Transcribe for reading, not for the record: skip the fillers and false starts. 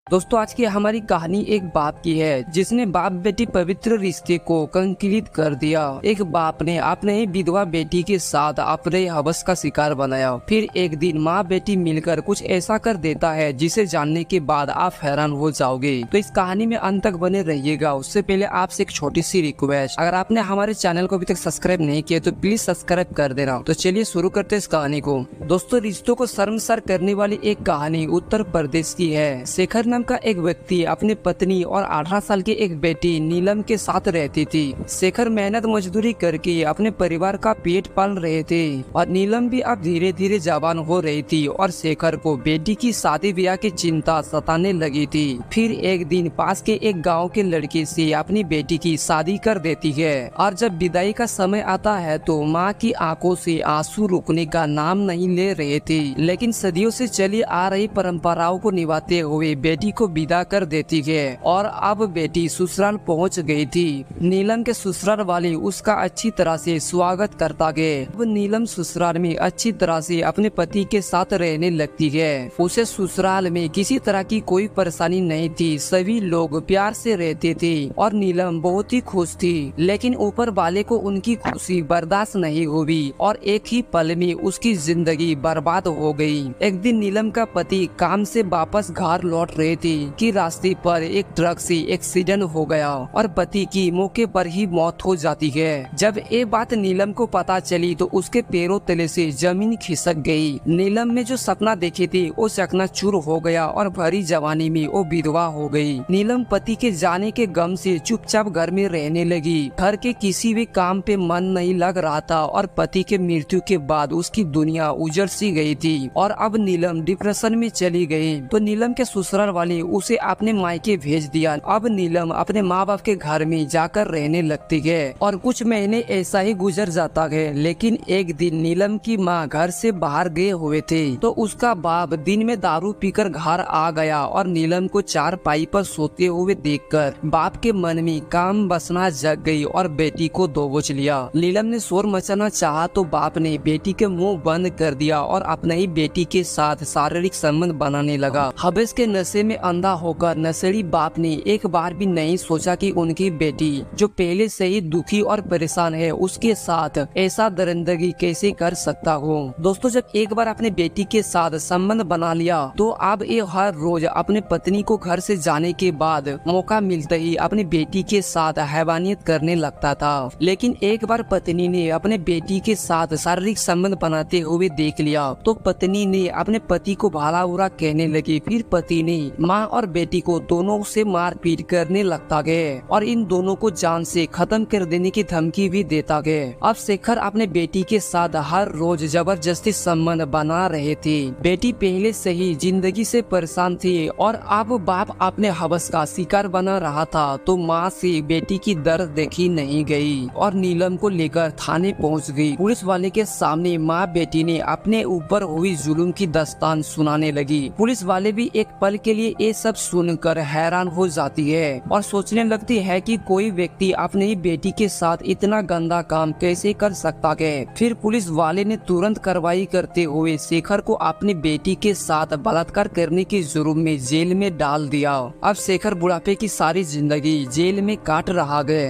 दोस्तों आज की हमारी कहानी एक बाप की है जिसने बाप बेटी पवित्र रिश्ते को कंक्रीट कर दिया। एक बाप ने अपने ही विधवा बेटी के साथ अपने हवस का शिकार बनाया। फिर एक दिन माँ बेटी मिलकर कुछ ऐसा कर देता है जिसे जानने के बाद आप हैरान हो जाओगे। तो इस कहानी में अंत तक बने रहिएगा। उससे पहले आपसे एक छोटी सी रिक्वेस्ट, अगर आपने हमारे चैनल को अभी तक सब्सक्राइब नहीं किया तो प्लीज सब्सक्राइब कर देना। तो चलिए शुरू करते इस कहानी को। दोस्तों रिश्तों को शर्मसार करने वाली एक कहानी उत्तर प्रदेश की है। शेखर का एक व्यक्ति अपनी पत्नी और 18 साल की एक बेटी नीलम के साथ रहती थी। शेखर मेहनत मजदूरी करके अपने परिवार का पेट पाल रहे थे और नीलम भी अब धीरे धीरे जवान हो रही थी और शेखर को बेटी की शादी ब्याह की चिंता सताने लगी थी। फिर एक दिन पास के एक गांव के लड़के से अपनी बेटी की शादी कर देती है और जब विदाई का समय आता है तो माँ की आंखों से आंसू रुकने का नाम नहीं ले रहे थे। लेकिन सदियों से चली आ रही परंपराओं को निभाते हुए बेटी को विदा कर देती है और अब बेटी ससुराल पहुंच गई थी। नीलम के ससुराल वाले उसका अच्छी तरह से स्वागत करता गए। अब नीलम ससुराल में अच्छी तरह से अपने पति के साथ रहने लगती है। उसे ससुराल में किसी तरह की कोई परेशानी नहीं थी। सभी लोग प्यार से रहते थे और नीलम बहुत ही खुश थी। लेकिन ऊपर वाले को उनकी खुशी बर्दाश्त नहीं हुई और एक ही पल में उसकी जिंदगी बर्बाद हो गई। एक दिन नीलम का पति काम से वापस घर लौट रहे थे कि रास्ते पर एक ट्रक से एक्सीडेंट हो गया और पति की मौके पर ही मौत हो जाती है। जब ये बात नीलम को पता चली तो उसके पैरों तले से जमीन खिसक गई। नीलम में जो सपना देखे थे वो चकनाचूर हो गया और भरी जवानी में वो विधवा हो गई। नीलम पति के जाने के गम से चुपचाप घर में रहने लगी। घर के किसी भी काम पे मन नहीं लग रहा था और पति के मृत्यु के बाद उसकी दुनिया उजड़ सी गई थी और अब नीलम डिप्रेशन में चली गई। तो नीलम के ससुराल वाले उसे अपने मायके भेज दिया। अब नीलम अपने माँ बाप के घर में जाकर रहने लगती है और कुछ महीने ऐसा ही गुजर जाता है। लेकिन एक दिन नीलम की माँ घर से बाहर गए हुए थे तो उसका बाप दिन में दारू पीकर घर आ गया और नीलम को चारपाई पर सोते हुए देखकर बाप के मन में काम बसना जग गई और बेटी को दबोच लिया। नीलम ने शोर मचाना चाहा तो बाप ने बेटी के मुंह बंद कर दिया और अपने ही बेटी के साथ शारीरिक संबंध बनाने लगा। हवस के नशे में अंधा होकर नशेड़ी बाप ने एक बार भी नहीं सोचा कि उनकी बेटी जो पहले से ही दुखी और परेशान है उसके साथ ऐसा दरिंदगी कैसे कर सकता हो। दोस्तों जब एक बार अपने बेटी के साथ संबंध बना लिया तो अब ये हर रोज अपने पत्नी को घर से जाने के बाद मौका मिलते ही अपनी बेटी के साथ हैवानियत करने लगता था। लेकिन एक बार पत्नी ने अपने बेटी के साथ शारीरिक संबंध बनाते हुए देख लिया तो पत्नी ने अपने पति को भला बुरा कहने लगी। फिर पति ने माँ और बेटी को दोनों से मारपीट करने लगता गया और इन दोनों को जान से खत्म कर देने की धमकी भी देता गया। अब शेखर अपने बेटी के साथ हर रोज जबरदस्ती संबंध बना रहे थे। बेटी पहले से ही जिंदगी से परेशान थी और अब बाप अपने हवस का शिकार बना रहा था तो माँ से बेटी की दर्द देखी नहीं गई और नीलम को लेकर थाने पहुँच गई। पुलिस वाले के सामने माँ बेटी ने अपने ऊपर हुई जुल्म की दास्तान सुनाने लगी। पुलिस वाले भी एक पल के लिए ये सब सुनकर हैरान हो जाती है और सोचने लगती है कि कोई व्यक्ति अपनी बेटी के साथ इतना गंदा काम कैसे कर सकता है। फिर पुलिस वाले ने तुरंत कार्रवाई करते हुए शेखर को अपनी बेटी के साथ बलात्कार करने के जुर्म में जेल में डाल दिया। अब शेखर बुढ़ापे की सारी जिंदगी जेल में काट रहा है।